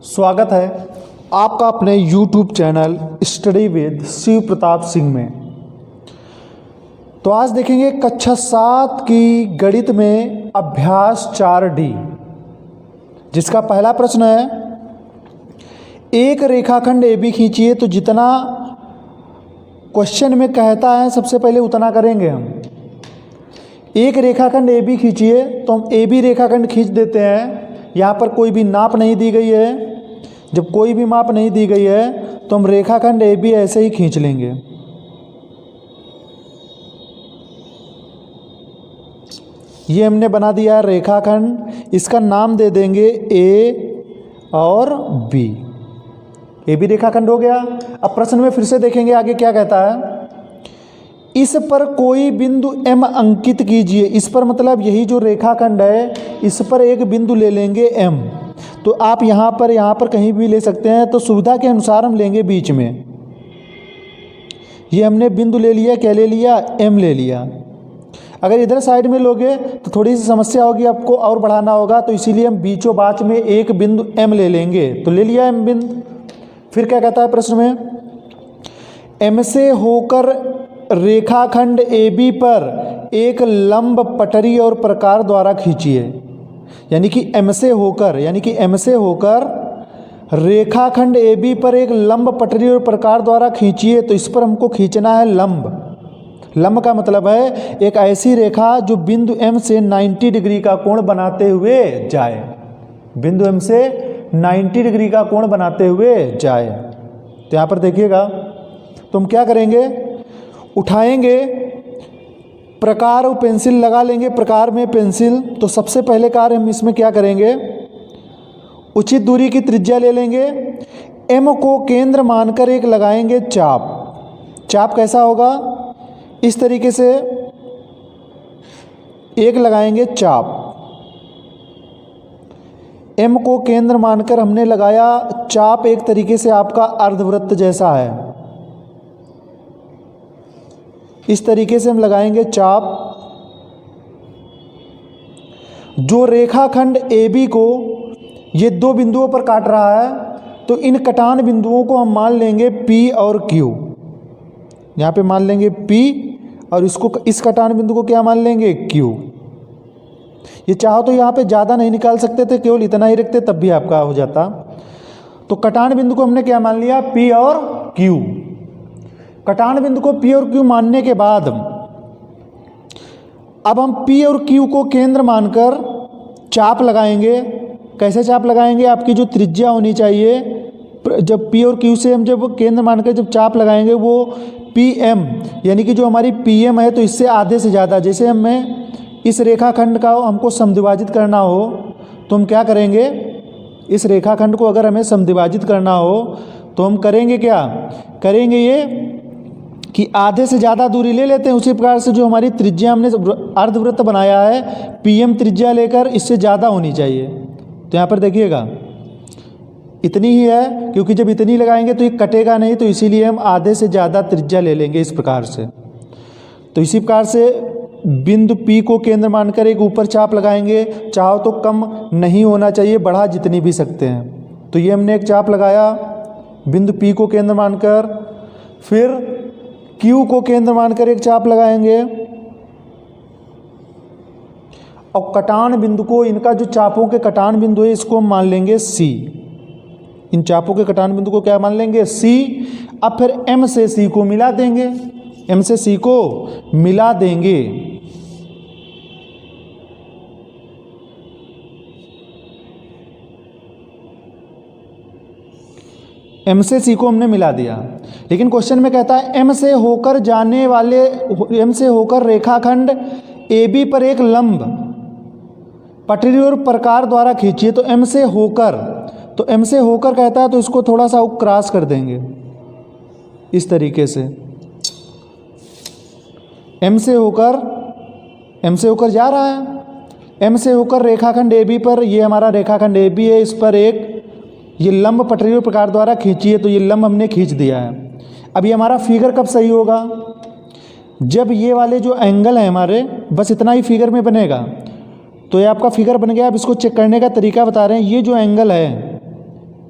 स्वागत है आपका अपने YouTube channel study with Shiv Pratap Singh में। तो आज देखेंगे कक्षा 7 की गणित में अभ्यास 4D, जिसका पहला प्रश्न है, एक रेखाखंड AB खींचिए। तो जितना क्वेश्चन में कहता है सबसे पहले उतना करेंगे हम। एक रेखाखंड AB खींचिए, तो हम AB रेखाखंड खींच देते हैं। यहाँ पर कोई भी नाप नहीं दी गई है। जब कोई भी माप नहीं दी गई है तो हम रेखाखंड AB ऐसे ही खींच लेंगे। ये हमने बना दिया रेखाखंड, इसका नाम दे देंगे A और B। AB रेखाखंड हो गया। अब प्रश्न में फिर से देखेंगे आगे क्या कहता है। इस पर कोई बिंदु M अंकित कीजिए। इस पर मतलब यही जो रेखाखंड है, इस पर एक बिंदु ले लेंगे M। तो आप यहाँ पर कहीं भी ले सकते हैं। तो सुविधा के अनुसार हम लेंगे बीच में। ये हमने बिंदु ले लिया, क्या ले लिया, M ले लिया। अगर इधर साइड में लोगे तो थोड़ी सी समस्या होगी, आपको और बढ़ाना होगा। तो इसीलिए हम बीचों बाच में एक बिंदु M ले लेंगे। तो ले लिया M बिंदु। फिर क्या कहता है प्रश्न में, M से होकर रेखाखंड AB पर एक लंब पटरी और प्रकार द्वारा खींचिए। यानी कि M से होकर रेखाखंड AB पर एक लंब पटरी और प्रकार द्वारा खींचिए। तो इस पर हमको खींचना है लंब। लंब का मतलब है एक ऐसी रेखा जो बिंदु M से 90 डिग्री का कोण बनाते हुए जाए। बिंदु M से 90 डिग्री का कोण बनाते हुए जाए। तो यहाँ पर देखिएगा, तो हम क्या करेंगे, उठाएंगे प्रकार और पेंसिल लगा लेंगे। प्रकार में पेंसिल। तो सबसे पहले कार्य हम इसमें क्या करेंगे, उचित दूरी की त्रिज्या ले लेंगे। M को केंद्र मानकर एक लगाएंगे चाप। चाप कैसा होगा, इस तरीके से एक लगाएंगे चाप। M को केंद्र मानकर हमने लगाया चाप। एक तरीके से आपका अर्धवृत्त जैसा है। इस तरीके से हम लगाएंगे चाप। जो रेखाखंड AB को ये दो बिंदुओं पर काट रहा है, तो इन कटान बिंदुओं को हम मान लेंगे P और Q। यहाँ पे मान लेंगे P और इस कटान बिंदु को क्या मान लेंगे, Q। ये चाहो तो यहाँ पे ज़्यादा नहीं निकाल सकते थे, केवल इतना ही रखते तब भी आपका हो जाता। तो कटान बिंदु को हमने क्या मान लिया, P और Q। कटान बिंदु को P और Q मानने के बाद अब हम P और Q को केंद्र मानकर चाप लगाएंगे। कैसे चाप लगाएंगे, आपकी जो त्रिज्या होनी चाहिए, जब P और Q से हम जब केंद्र मानकर जब चाप लगाएंगे वो PM, यानी कि जो हमारी PM है, तो इससे आधे से ज़्यादा। जैसे हमें इस रेखाखंड का हमको समद्विभाजित करना हो तो हम क्या करेंगे, इस रेखाखंड को अगर हमें समद्विभाजित करना हो तो हम करेंगे क्या, करेंगे ये कि आधे से ज़्यादा दूरी ले लेते हैं। उसी प्रकार से जो हमारी त्रिज्या हमने अर्धवृत्त बनाया है, PM त्रिज्या लेकर इससे ज़्यादा होनी चाहिए। तो यहाँ पर देखिएगा इतनी ही है, क्योंकि जब इतनी लगाएंगे तो ये कटेगा नहीं, तो इसीलिए हम आधे से ज़्यादा त्रिज्या ले लेंगे इस प्रकार से। तो इसी प्रकार से बिंदु P को केंद्र मानकर एक ऊपर चाप लगाएंगे। चाहो तो कम नहीं होना चाहिए, बढ़ा जितनी भी सकते हैं। तो ये हमने एक चाप लगाया बिंदु P को केंद्र मानकर। फिर Q को केंद्र मानकर एक चाप लगाएंगे। और कटान बिंदु को, इनका जो चापों के कटान बिंदु है, इसको हम मान लेंगे C। इन चापों के कटान बिंदु को क्या मान लेंगे, C। अब फिर M से C को मिला देंगे। M से C को मिला देंगे। M से C को हमने मिला दिया। लेकिन क्वेश्चन में कहता है M से होकर रेखाखंड AB पर एक लंब पटरी और प्रकार द्वारा खींचिए। तो M से होकर कहता है, तो इसको थोड़ा सा क्रॉस कर देंगे इस तरीके से। M से होकर जा रहा है। M से होकर रेखाखंड AB पर, ये हमारा रेखाखंड AB है, इस पर एक ये लंब पटरी और प्रकार द्वारा खींचिए। तो ये लंब हमने खींच दिया है। अब ये हमारा फिगर कब सही होगा, जब ये वाले जो एंगल है हमारे, बस इतना ही फिगर में बनेगा। तो ये आपका फिगर बन गया। अब इसको चेक करने का तरीका बता रहे हैं। ये जो एंगल है,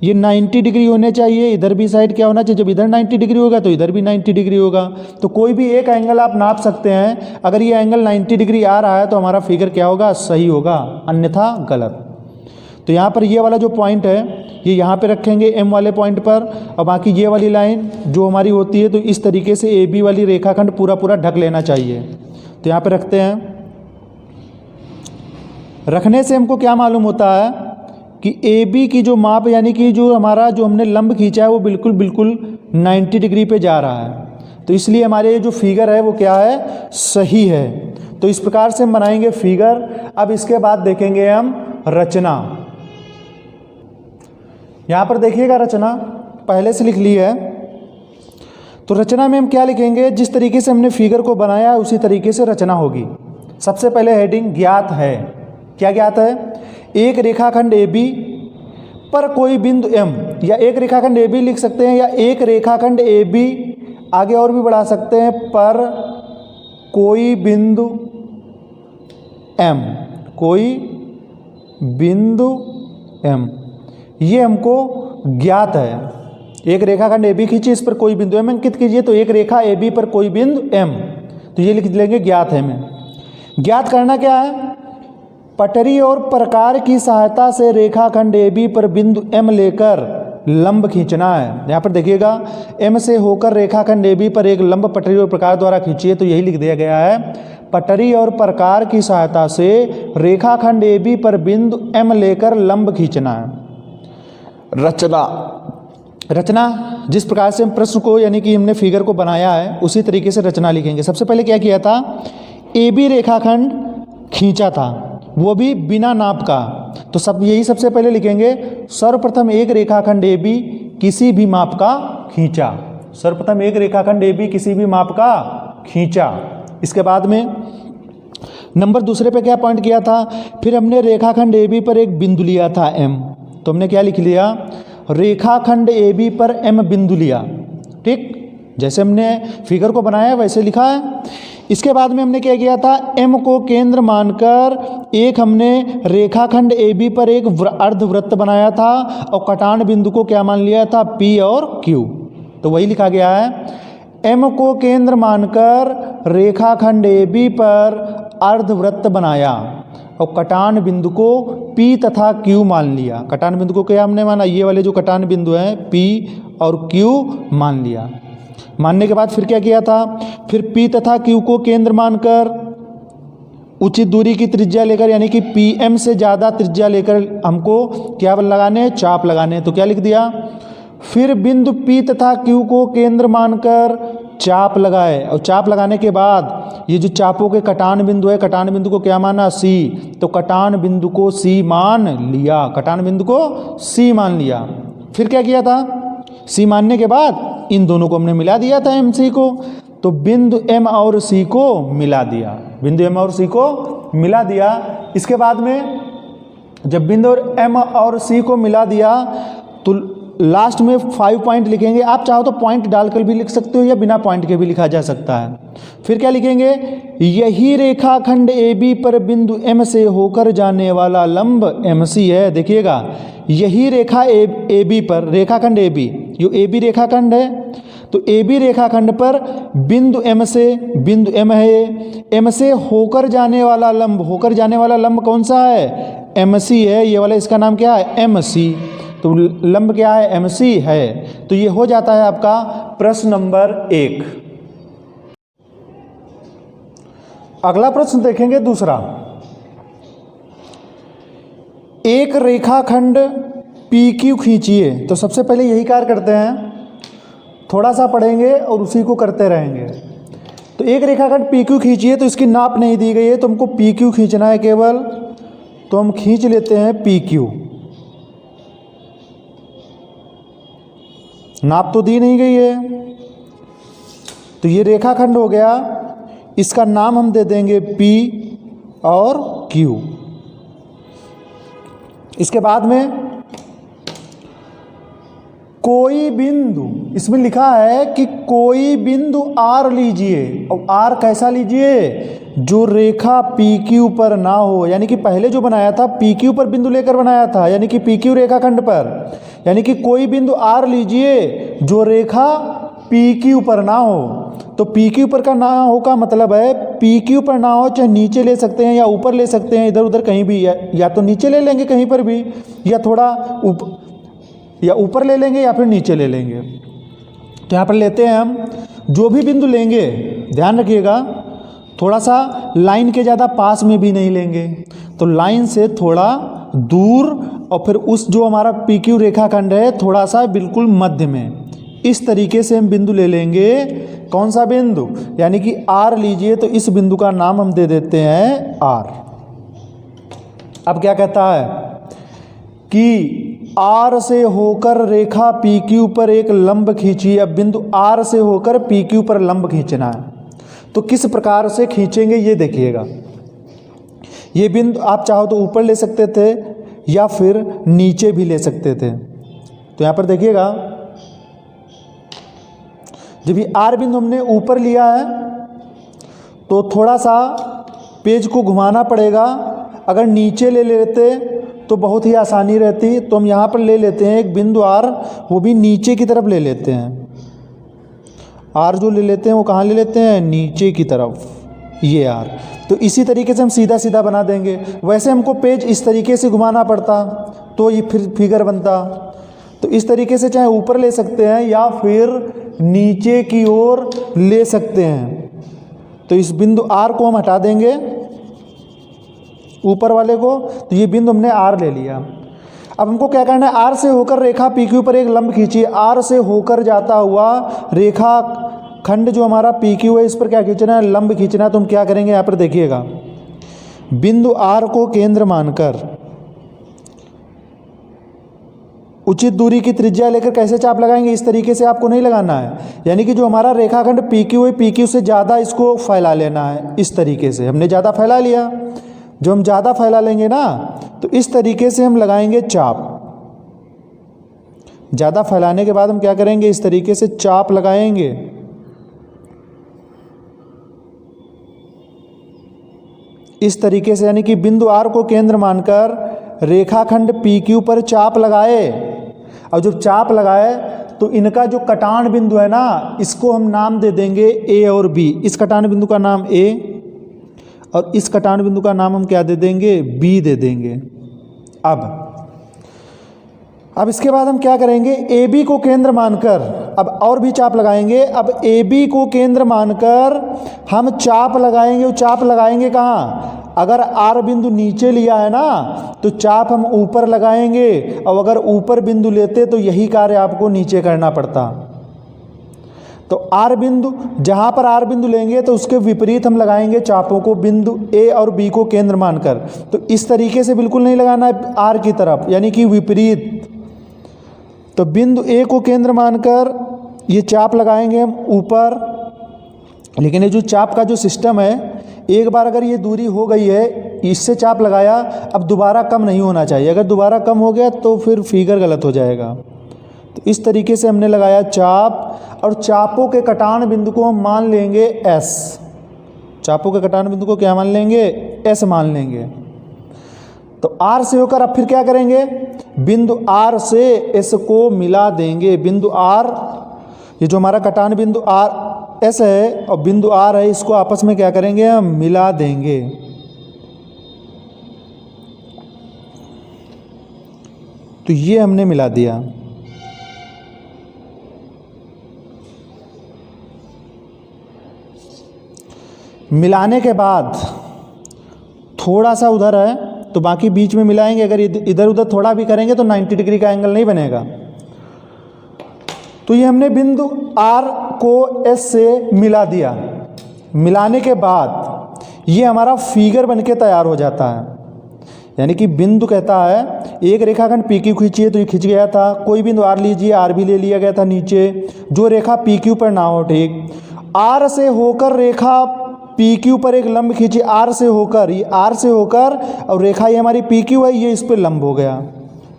ये 90 डिग्री होने चाहिए, इधर भी साइड क्या होना चाहिए, जब इधर 90 डिग्री होगा तो इधर भी 90 डिग्री होगा। तो कोई भी एक एंगल आप नाप सकते हैं, अगर ये एंगल 90 डिग्री आ रहा है तो हमारा फिगर क्या होगा, सही होगा, अन्यथा गलत। तो यहाँ पर ये वाला जो पॉइंट है ये यहाँ पे रखेंगे एम वाले पॉइंट पर, और बाकी ये वाली लाइन जो हमारी होती है तो इस तरीके से ए बी वाली रेखाखंड पूरा पूरा ढक लेना चाहिए। तो यहाँ पे रखते हैं। रखने से हमको क्या मालूम होता है कि ए बी की जो माप यानी कि जो हमारा जो हमने लंब खींचा है वो बिल्कुल बिल्कुल 90 डिग्री पे जा रहा है, तो इसलिए हमारे जो फिगर है वो क्या है, सही है। तो इस प्रकार से हम बनाएंगे फिगर। अब इसके बाद देखेंगे हम रचना। यहाँ पर देखिएगा रचना पहले से लिख ली है। तो रचना में हम क्या लिखेंगे, जिस तरीके से हमने फिगर को बनाया है उसी तरीके से रचना होगी। सबसे पहले हेडिंग ज्ञात है। क्या ज्ञात है, एक रेखाखंड ए बी पर कोई बिंदु एम, या एक रेखाखंड ए बी लिख सकते हैं, या एक रेखाखंड ए बी आगे और भी बढ़ा सकते हैं, पर कोई बिंदु एम, कोई बिंदु एम, ये हमको ज्ञात है। एक रेखाखंड ए बी खींचिए, इस पर कोई बिंदु एम अंकित कीजिए, तो एक रेखा ए बी पर कोई बिंदु एम, तो ये लिख लेंगे ज्ञात है। में ज्ञात करना क्या है, पटरी और प्रकार की सहायता से रेखाखंड ए बी पर बिंदु एम लेकर लंब खींचना है। यहाँ पर देखिएगा एम से होकर रेखाखंड ए बी पर एक लंब पटरी और प्रकार द्वारा खींचिए, तो यही लिख दिया गया है, पटरी और प्रकार की सहायता से रेखाखंड ए बी पर बिंदु एम लेकर लंब खींचना है। रचना, रचना जिस प्रकार से हम प्रश्न को यानी कि हमने फिगर को बनाया है उसी तरीके से रचना लिखेंगे। सबसे पहले क्या किया था, ए बी रेखाखंड खींचा था, वो भी बिना नाप का, तो सब यही सबसे पहले लिखेंगे। सर्वप्रथम एक रेखाखंड ए बी किसी भी माप का खींचा, सर्वप्रथम एक रेखाखंड ए बी किसी भी माप का खींचा। इसके बाद में नंबर दूसरे पे क्या पॉइंट किया था, फिर हमने रेखाखंड ए बी पर एक बिंदु लिया था एम, तो हमने क्या लिख लिया, रेखाखंड ए बी पर एम बिंदु लिया। ठीक, जैसे हमने फिगर को बनाया वैसे लिखा है। इसके बाद में हमने क्या किया था, एम को केंद्र मानकर एक हमने रेखाखंड ए बी पर एक अर्धवृत्त बनाया था, और कटान बिंदु को क्या मान लिया था, पी और क्यू, तो वही लिखा गया है, एम को केंद्र मानकर रेखाखंड ए बी पर अर्धवृत्त बनाया और कटान बिंदु को पी तथा क्यू मान लिया। कटान बिंदु को क्या हमने माना, ये वाले जो कटान बिंदु हैं पी और क्यू मान लिया। मानने के बाद फिर क्या किया था, फिर पी तथा क्यू को केंद्र मानकर उचित दूरी की त्रिज्या लेकर यानी कि पी एम से ज़्यादा त्रिज्या लेकर हमको क्या लगाने, चाप लगाने, तो क्या लिख दिया, फिर बिंदु पी तथा क्यू को केंद्र मानकर चाप लगाए, और चाप लगाने के बाद ये जो चापों के कटान बिंदु है, कटान बिंदु को क्या माना, सी, तो कटान बिंदु को सी मान लिया, कटान बिंदु को सी मान लिया। फिर क्या किया था, सी मानने के बाद इन दोनों को हमने मिला दिया था एम सी को, तो बिंदु एम और सी को मिला दिया, बिंदु एम और सी को मिला दिया। इसके बाद में जब बिंदु एम और सी को मिला दिया तो लास्ट में 5 पॉइंट लिखेंगे। आप चाहो तो पॉइंट डालकर भी लिख सकते हो या बिना पॉइंट के भी लिखा जा सकता है। फिर क्या लिखेंगे, यही रेखाखंड ए बी पर बिंदु एम से होकर जाने वाला लंब एम सी है। देखिएगा यही रेखा ए बी पर, रेखाखंड ए बी, जो ए बी रेखाखंड है, तो ए बी रेखाखंड पर बिंदु एम से, बिंदु एम है, एम से होकर जाने वाला लंब, होकर जाने वाला लंब कौन सा है, एम सी है, ये वाला इसका नाम क्या है, एम सी, तो लंब क्या है, एम सी है। तो ये हो जाता है आपका प्रश्न नंबर 1। अगला प्रश्न देखेंगे दूसरा, एक रेखाखंड पी क्यू खींचिए। तो सबसे पहले यही कार्य करते हैं, थोड़ा सा पढ़ेंगे और उसी को करते रहेंगे। तो एक रेखाखंड पी क्यू खींचिए, तो इसकी नाप नहीं दी गई है, तो हमको पी क्यू खींचना है केवल, तो हम खींच लेते हैं पी क्यू। नाप तो दी नहीं गई है, तो ये रेखाखंड हो गया, इसका नाम हम दे देंगे पी और क्यू। इसके बाद में कोई बिंदु, इसमें लिखा है कि कोई बिंदु आर लीजिए, और आर कैसा लीजिए, जो रेखा पी क्यू पर ना हो, यानी कि पहले जो बनाया था पी क्यू पर बिंदु लेकर बनाया था, यानी कि पी क्यू रेखाखंड पर, यानी कि कोई बिंदु आर लीजिए जो रेखा पी क्यू पर ना हो। तो पी क्यू पर का ना हो का मतलब है पी क्यू पर ना हो, चाहे नीचे ले सकते हैं या ऊपर ले सकते हैं, इधर उधर कहीं भी, या तो नीचे ले लेंगे कहीं पर भी, या थोड़ा ऊपर ले लेंगे या फिर नीचे ले लेंगे। तो यहाँ पर लेते हैं हम, जो भी बिंदु लेंगे ध्यान रखिएगा थोड़ा सा लाइन के ज़्यादा पास में भी नहीं लेंगे, तो लाइन से थोड़ा दूर, और फिर उस जो हमारा पी क्यू रेखाखंड है थोड़ा सा बिल्कुल मध्य में, इस तरीके से हम बिंदु ले लेंगे। कौन सा बिंदु, यानी कि आर लीजिए, तो इस बिंदु का नाम हम दे देते हैं आर। अब क्या कहता है कि आर से होकर रेखा पी क्यू पर एक लंब खींचिए। अब बिंदु आर से होकर पी क्यू पर लंब खींचना है, तो किस प्रकार से खींचेंगे ये देखिएगा। ये बिंदु आप चाहो तो ऊपर ले सकते थे या फिर नीचे भी ले सकते थे। तो यहाँ पर देखिएगा, जब ये आर बिंदु हमने ऊपर लिया है तो थोड़ा सा पेज को घुमाना पड़ेगा। अगर नीचे ले लेते तो बहुत ही आसानी रहती, तो हम यहाँ पर ले लेते हैं एक बिंदु आर, वो भी नीचे की तरफ ले लेते हैं। आर जो ले लेते हैं वो कहाँ ले लेते हैं, नीचे की तरफ, ये आर। तो इसी तरीके से हम सीधा सीधा बना देंगे। वैसे हमको पेज इस तरीके से घुमाना पड़ता तो ये फिर फिगर बनता। तो इस तरीके से चाहे ऊपर ले सकते हैं या फिर नीचे की ओर ले सकते हैं। तो इस बिंदु आर को हम हटा देंगे, ऊपर वाले को, तो ये बिंदु हमने आर ले लिया। अब हमको क्या करना है, आर से होकर रेखा पी क्यू पर एक लंब खींचिए। आर से होकर जाता हुआ रेखा खंड जो हमारा पी क्यू है, इस पर क्या खींचना है, लंब खींचना है। तो हम क्या करेंगे, यहाँ पर देखिएगा, बिंदु आर को केंद्र मानकर उचित दूरी की त्रिज्या लेकर कैसे चाप लगाएंगे, इस तरीके से आपको नहीं लगाना है। यानी कि जो हमारा रेखाखंड पी क्यू है, पी क्यू से ज़्यादा इसको फैला लेना है। इस तरीके से हमने ज़्यादा फैला लिया, जो हम ज़्यादा फैला लेंगे ना, तो इस तरीके से हम लगाएंगे चाप। ज़्यादा फैलाने के बाद हम क्या करेंगे, इस तरीके से चाप लगाएंगे। इस तरीके से, यानी कि बिंदु आर को केंद्र मानकर रेखाखंड पी क्यू पर चाप लगाए। और जब चाप लगाए तो इनका जो कटान बिंदु है ना, इसको हम नाम दे देंगे ए और बी। इस कटान बिंदु का नाम ए और इस कटान बिंदु का नाम हम क्या दे देंगे, बी दे देंगे। अब इसके बाद हम क्या करेंगे, ए बी को केंद्र मानकर अब और भी चाप लगाएंगे। अब ए बी को केंद्र मानकर हम चाप लगाएंगे। वो चाप लगाएंगे कहाँ, अगर आर बिंदु नीचे लिया है ना, तो चाप हम ऊपर लगाएंगे, और अगर ऊपर बिंदु लेते तो यही कार्य आपको नीचे करना पड़ता। तो आर बिंदु, जहाँ पर आर बिंदु लेंगे तो उसके विपरीत हम लगाएंगे चापों को, बिंदु ए और बी को केंद्र मानकर। तो इस तरीके से बिल्कुल नहीं लगाना है आर की तरफ, यानी कि विपरीत। तो बिंदु ए को केंद्र मानकर ये चाप लगाएंगे हम ऊपर। लेकिन ये जो चाप का जो सिस्टम है, एक बार अगर ये दूरी हो गई है, इससे चाप लगाया, अब दोबारा कम नहीं होना चाहिए। अगर दोबारा कम हो गया तो फिर फिगर गलत हो जाएगा। तो इस तरीके से हमने लगाया चाप, और चापों के कटान बिंदु को हम मान लेंगे एस। चापों के कटान बिंदु को क्या मान लेंगे, एस मान लेंगे। तो आर से होकर अब फिर क्या करेंगे, बिंदु आर से एस को मिला देंगे। बिंदु आर, ये जो हमारा कटान बिंदु आर एस है और बिंदु आर है, इसको आपस में क्या करेंगे, हम मिला देंगे। तो ये हमने मिला दिया। मिलाने के बाद थोड़ा सा उधर है तो बाकी बीच में मिलाएंगे। अगर इधर उधर थोड़ा भी करेंगे तो 90 डिग्री का एंगल नहीं बनेगा। तो ये हमने बिंदु आर को एस से मिला दिया। मिलाने के बाद ये हमारा फिगर बनके तैयार हो जाता है। यानी कि बिंदु कहता है एक रेखाखंड पी क्यू खींचिए, तो ये खिंच गया था। कोई बिंदु आर लीजिए, आर भी ले लिया गया था नीचे, जो रेखा पी क्यू पर ना हो। ठीक, आर से होकर रेखा पी क्यू पर एक लंब खींची। आर से होकर, ये आर से होकर, और रेखा ये हमारी पी क्यू है, ये इस पर लंब हो गया।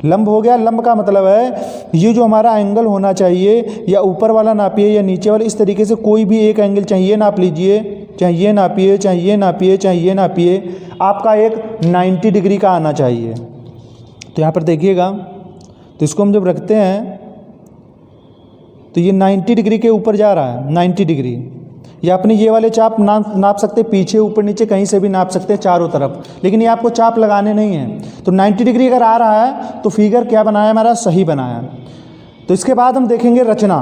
लंब हो गया, लंब का मतलब है ये जो हमारा एंगल होना चाहिए, या ऊपर वाला नापिए या नीचे वाला, इस तरीके से कोई भी एक एंगल चाहिए नाप लीजिए। चाहे ये नापिए, चाहे ये नापिए, चाहे ये नापिए, आपका एक 90 डिग्री का आना चाहिए। तो यहाँ पर देखिएगा, तो इसको हम जब रखते हैं तो ये 90 डिग्री के ऊपर जा रहा है, 90 डिग्री। या अपने ये वाले चाप नाप सकते, पीछे ऊपर नीचे कहीं से भी नाप सकते हैं चारों तरफ, लेकिन ये आपको चाप लगाने नहीं हैं। तो 90 डिग्री अगर आ रहा है तो फिगर क्या बनाया हमारा, सही बनाया। तो इसके बाद हम देखेंगे रचना,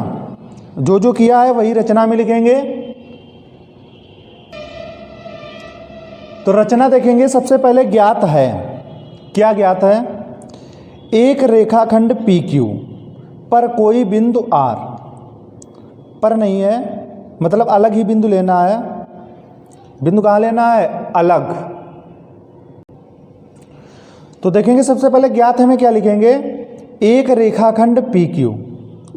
जो जो किया है वही रचना में लिखेंगे। तो रचना देखेंगे, सबसे पहले ज्ञात है, क्या ज्ञात है, एक रेखाखंड PQ पर कोई बिंदु R, पर नहीं है मतलब अलग ही बिंदु लेना है। बिंदु कहाँ लेना है, अलग। तो देखेंगे सबसे पहले ज्ञात है में क्या लिखेंगे, एक रेखाखंड PQ,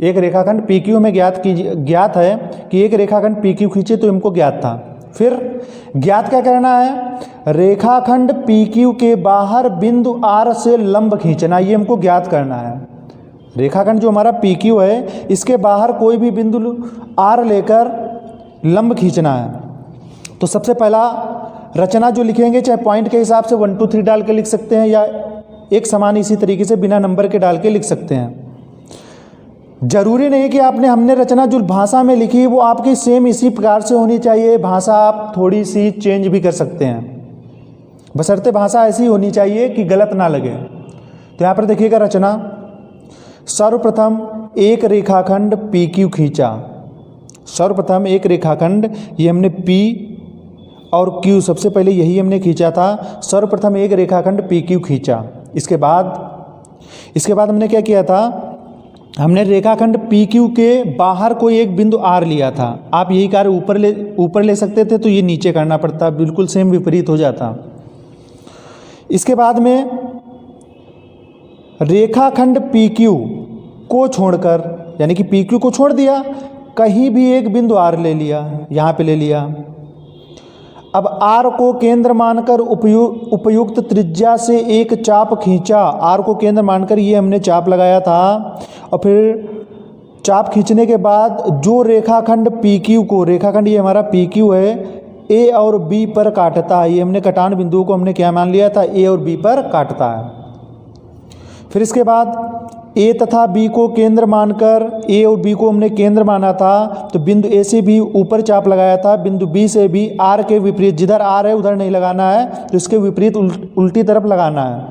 एक रेखाखंड PQ में ज्ञात है कि एक रेखाखंड PQ खींचे तो इनको ज्ञात था। फिर ज्ञात क्या करना है, रेखाखंड PQ के बाहर बिंदु R से लंब खींचना, ये हमको ज्ञात करना है। रेखाखंड जो हमारा PQ है इसके बाहर कोई भी बिंदु R लेकर लंब खींचना है। तो सबसे पहला रचना जो लिखेंगे, चाहे पॉइंट के हिसाब से 1 2 3 डाल के लिख सकते हैं, या एक समान इसी तरीके से बिना नंबर के डाल के लिख सकते हैं। जरूरी नहीं कि हमने रचना जो भाषा में लिखी वो आपकी सेम इसी प्रकार से होनी चाहिए, भाषा आप थोड़ी सी चेंज भी कर सकते हैं, बशर्ते भाषा ऐसी होनी चाहिए कि गलत ना लगे। तो यहाँ पर देखिएगा रचना, सर्वप्रथम एक रेखाखंड PQ खींचा। सर्वप्रथम एक रेखाखंड, ये हमने P और Q सबसे पहले यही हमने खींचा था। सर्वप्रथम एक रेखाखंड PQ खींचा। इसके बाद हमने क्या किया था, हमने रेखाखंड PQ के बाहर कोई एक बिंदु R लिया था। आप यही कार्य ऊपर ले सकते थे, तो ये नीचे करना पड़ता, बिल्कुल सेम विपरीत हो जाता। इसके बाद में रेखाखंड PQ को छोड़कर, यानी कि PQ को छोड़ दिया, कहीं भी एक बिंदु R ले लिया, यहाँ पे ले लिया। अब R को केंद्र मानकर उपयुक्त त्रिज्या से एक चाप खींचा। R को केंद्र मानकर ये हमने चाप लगाया था, और फिर चाप खींचने के बाद जो रेखाखंड PQ को, रेखाखंड ये हमारा PQ है, A और B पर काटता है। ये हमने कटान बिंदुओं को हमने क्या मान लिया था, A और B पर काटता है। फिर इसके बाद A तथा B को केंद्र मानकर, A और B को हमने केंद्र माना था, तो बिंदु A से भी ऊपर चाप लगाया था। बिंदु B से भी R के विपरीत, जिधर R है उधर नहीं लगाना है, तो इसके विपरीत उल्टी तरफ लगाना है।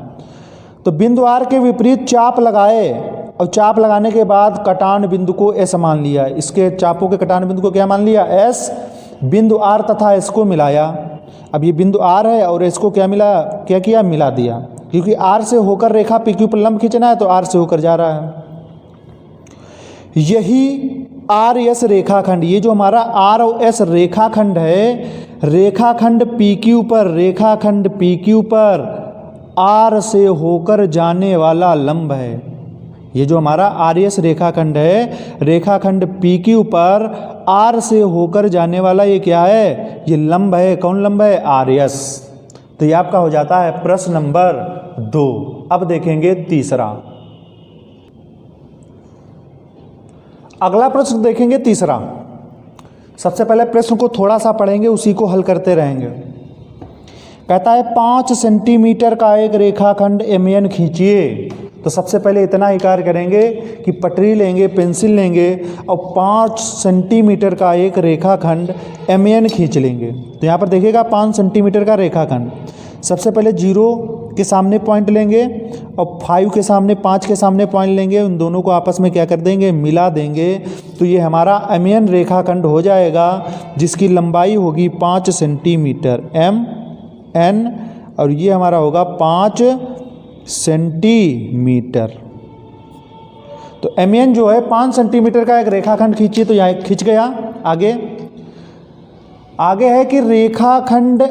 तो बिंदु R के विपरीत चाप लगाए, और चाप लगाने के बाद कटान बिंदु को S मान लिया। इसके चापों के कटान बिंदु को क्या मान लिया, S। बिंदु R तथा S को मिलाया। अब ये बिंदु R है और S को क्या किया, मिला दिया, क्योंकि R से होकर रेखा PQ पर लंब खींचना है, तो R से होकर जा रहा है। यही RS रेखाखंड, ये जो हमारा R और S रेखाखंड है, रेखाखंड PQ पर R से होकर जाने वाला लंब है। ये जो हमारा RS रेखाखंड है, रेखाखंड PQ पर R से होकर जाने वाला ये क्या है, ये लंब है। कौन लंब है, RS। तो ये आपका हो जाता है प्रश्न नंबर 2। अब देखेंगे तीसरा। अगला प्रश्न देखेंगे तीसरा। सबसे पहले प्रश्न को थोड़ा सा पढ़ेंगे, उसी को हल करते रहेंगे। कहता है 5 सेंटीमीटर का एक रेखाखंड MN खींचिए। तो सबसे पहले इतना ही कार्य करेंगे कि पटरी लेंगे, पेंसिल लेंगे, और 5 सेंटीमीटर का एक रेखाखंड MN खींच लेंगे। तो यहाँ पर देखिएगा 5 सेंटीमीटर का रेखाखंड। सबसे पहले 0 के सामने पॉइंट लेंगे, और 5 के सामने, 5 के सामने पॉइंट लेंगे। उन दोनों को आपस में क्या कर देंगे, मिला देंगे। तो ये हमारा MN रेखाखंड हो जाएगा, जिसकी लंबाई होगी 5 सेंटीमीटर, MN, और ये हमारा होगा 5 सेंटीमीटर। तो MN जो है 5 सेंटीमीटर का एक रेखाखंड खींचिए। तो यहाँ खींच गया। आगे है कि रेखाखंड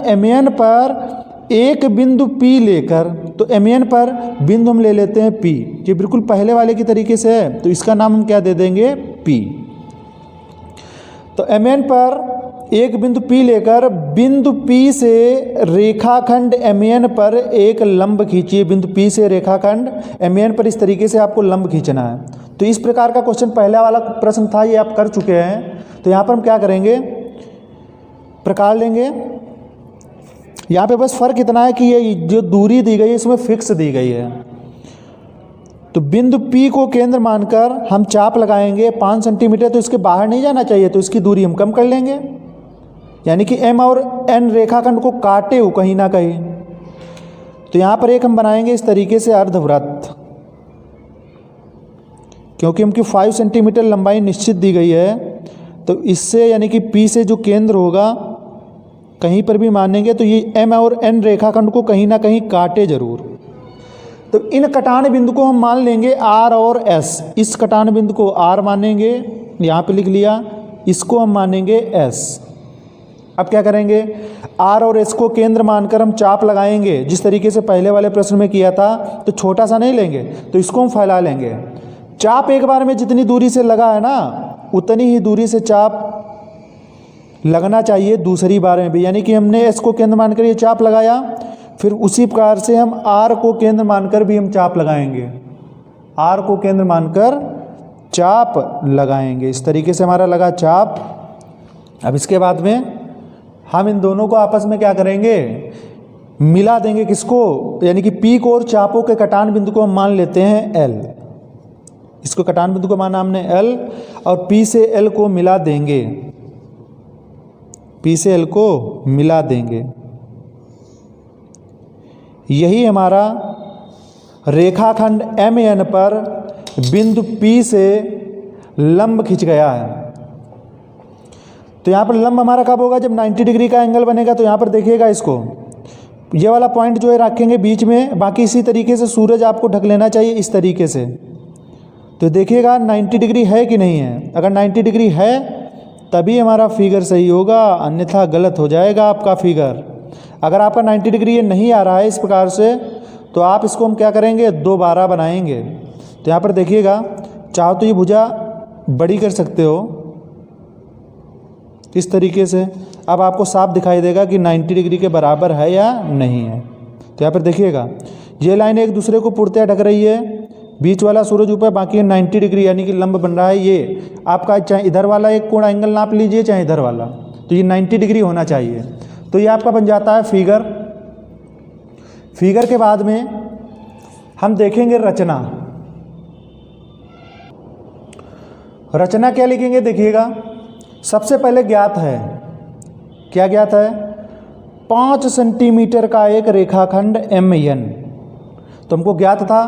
MN पर एक बिंदु P लेकर, तो MN पर बिंदु हम ले लेते हैं P, ये बिल्कुल पहले वाले की तरीके से है, तो इसका नाम हम क्या दे देंगे, P। तो MN पर एक बिंदु P लेकर बिंदु P से रेखाखंड MN पर एक लंब खींचिए। बिंदु P से रेखाखंड MN पर इस तरीके से आपको लंब खींचना है। तो इस प्रकार का क्वेश्चन पहला वाला प्रश्न था, ये आप कर चुके हैं। तो यहाँ पर हम क्या करेंगे, प्रकार लेंगे। यहाँ पे बस फ़र्क इतना है कि ये जो दूरी दी गई है इसमें फिक्स दी गई है। तो बिंदु P को केंद्र मानकर हम चाप लगाएंगे 5 सेंटीमीटर, तो इसके बाहर नहीं जाना चाहिए, तो इसकी दूरी हम कम कर लेंगे, यानी कि M और N रेखाखंड को काटे हो कहीं ना कहीं। तो यहाँ पर एक हम बनाएंगे इस तरीके से अर्धवृत्त, क्योंकि उनकी 5 सेंटीमीटर लंबाई निश्चित दी गई है, तो इससे यानी कि P से जो केंद्र होगा कहीं पर भी मानेंगे तो ये M और N रेखाखंड को कहीं ना कहीं काटे जरूर। तो इन कटान बिंदु को हम मान लेंगे R और S। इस कटान बिंदु को R मानेंगे, यहाँ पे लिख लिया, इसको हम मानेंगे S। अब क्या करेंगे, R और S को केंद्र मानकर हम चाप लगाएंगे, जिस तरीके से पहले वाले प्रश्न में किया था। तो छोटा सा नहीं लेंगे, तो इसको हम फैला लेंगे। चाप एक बार में जितनी दूरी से लगा है ना, उतनी ही दूरी से चाप लगना चाहिए दूसरी बार में भी, यानी कि हमने S को केंद्र मानकर ये चाप लगाया, फिर उसी प्रकार से हम R को केंद्र मानकर भी हम चाप लगाएंगे, R को केंद्र मानकर चाप लगाएंगे। इस तरीके से हमारा लगा चाप। अब इसके बाद में हम इन दोनों को आपस में क्या करेंगे, मिला देंगे। किसको, यानी कि P को और चापों के कटान बिंदु को हम मान लेते हैं L। इसको कटान बिंदु को माना हमने L, और P से L को मिला देंगे, P से L को मिला देंगे। यही हमारा रेखाखंड MN पर बिंदु P से लंब खिंच गया है। तो यहाँ पर लंब हमारा कब होगा, जब 90 डिग्री का एंगल बनेगा। तो यहाँ पर देखिएगा, इसको ये वाला पॉइंट जो है रखेंगे बीच में, बाकी इसी तरीके से सूरज आपको ढक लेना चाहिए इस तरीके से। तो देखिएगा 90 डिग्री है कि नहीं है। अगर 90 डिग्री है तभी हमारा फिगर सही होगा, अन्यथा गलत हो जाएगा आपका फिगर। अगर आपका 90 डिग्री ये नहीं आ रहा है इस प्रकार से, तो आप इसको हम क्या करेंगे, दोबारा बनाएंगे। तो यहाँ पर देखिएगा, चाहो तो ये भुजा बड़ी कर सकते हो इस तरीके से। अब आपको साफ दिखाई देगा कि 90 डिग्री के बराबर है या नहीं है। तो यहाँ पर देखिएगा, ये लाइन एक दूसरे को पूर्णतः ढक रही है, बीच वाला सूरज ऊपर, बाकी 90 डिग्री यानी कि लंब बन रहा है। ये आपका चाहे इधर वाला एक कोण एंगल नाप लीजिए, चाहे इधर वाला, तो ये 90 डिग्री होना चाहिए। तो ये आपका बन जाता है फिगर। फिगर के बाद में हम देखेंगे रचना। रचना क्या लिखेंगे, देखिएगा, सबसे पहले ज्ञात है, क्या ज्ञात है, 5 सेंटीमीटर का एक रेखाखंड MN। तो हमको ज्ञात था,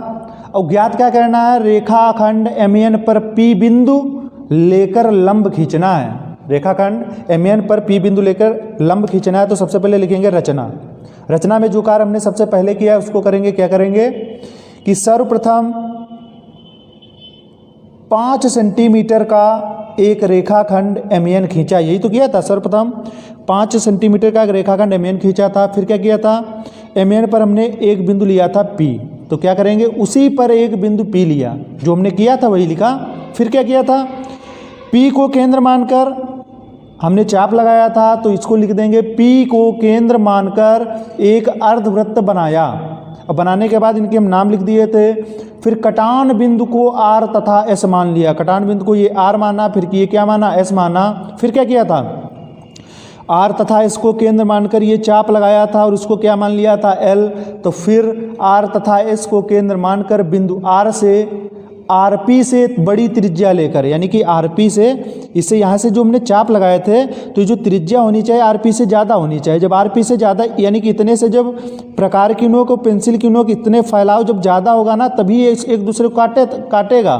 और ज्ञात क्या करना है, रेखाखंड MN पर P बिंदु लेकर लंब खींचना है। रेखाखंड MN पर P बिंदु लेकर लंब खींचना है। तो सबसे पहले लिखेंगे रचना। रचना में जो कार्य हमने सबसे पहले किया है उसको करेंगे, क्या करेंगे कि सर्वप्रथम 5 सेंटीमीटर का एक रेखाखंड MN खींचा। यही तो किया था, सर्वप्रथम 5 सेंटीमीटर का एक रेखाखंड MN खींचा था। फिर क्या किया था, MN पर हमने एक बिंदु लिया था P। तो क्या करेंगे, उसी पर एक बिंदु P लिया, जो हमने किया था वही लिखा। फिर क्या किया था, P को केंद्र मानकर हमने चाप लगाया था, तो इसको लिख देंगे P को केंद्र मानकर एक अर्धवृत्त बनाया। अब बनाने के बाद इनके हम नाम लिख दिए थे। फिर कटान बिंदु को R तथा S मान लिया। कटान बिंदु को ये R माना, फिर ये क्या माना, S माना। फिर क्या किया था, R तथा S को केंद्र मानकर ये चाप लगाया था, और उसको क्या मान लिया था, L। तो फिर R तथा S को केंद्र मानकर बिंदु R से RP से बड़ी त्रिज्या लेकर, यानी कि RP से, इससे यहाँ से जो हमने चाप लगाए थे, तो ये जो त्रिज्या होनी चाहिए RP से ज़्यादा होनी चाहिए। जब RP से ज़्यादा, यानी कि इतने से जब प्रकार की नोक और पेंसिल की नोक इतने फैलाव जब ज़्यादा होगा ना, तभी ये एक दूसरे को काटेगा।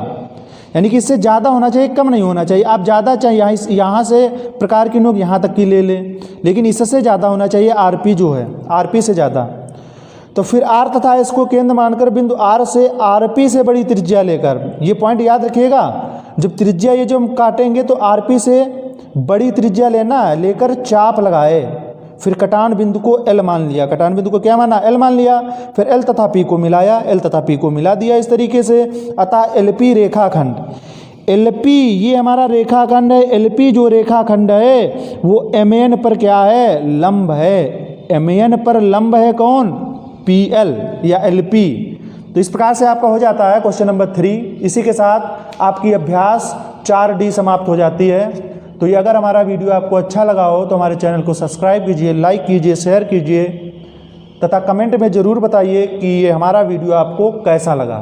यानी कि इससे ज़्यादा होना चाहिए, कम नहीं होना चाहिए। आप ज़्यादा चाहिए यहाँ से प्रकार की नोक यहाँ तक की ले लें, लेकिन इससे ज़्यादा होना चाहिए RP जो है, RP से ज़्यादा। तो फिर R तथा S को केंद्र मानकर बिंदु R से RP से बड़ी त्रिज्या लेकर, ये पॉइंट याद रखिएगा, जब त्रिज्या ये जो हम काटेंगे तो RP से बड़ी त्रिज्या लेना है, लेकर चाप लगाए। फिर कटान बिंदु को L मान लिया। कटान बिंदु को क्या माना, L मान लिया। फिर L तथा P को मिलाया, L तथा P को मिला दिया इस तरीके से। अतः LP रेखाखंड, LP ये हमारा रेखाखंड है। LP जो रेखाखंड है वो MN पर क्या है, लंब है। MN पर लंब है कौन, PL या LP। तो इस प्रकार से आपका हो जाता है क्वेश्चन नंबर 3। इसी के साथ आपकी अभ्यास 4D समाप्त हो जाती है। तो ये अगर हमारा वीडियो आपको अच्छा लगा हो तो हमारे चैनल को सब्सक्राइब कीजिए, लाइक कीजिए, शेयर कीजिए तथा कमेंट में ज़रूर बताइए कि ये हमारा वीडियो आपको कैसा लगा।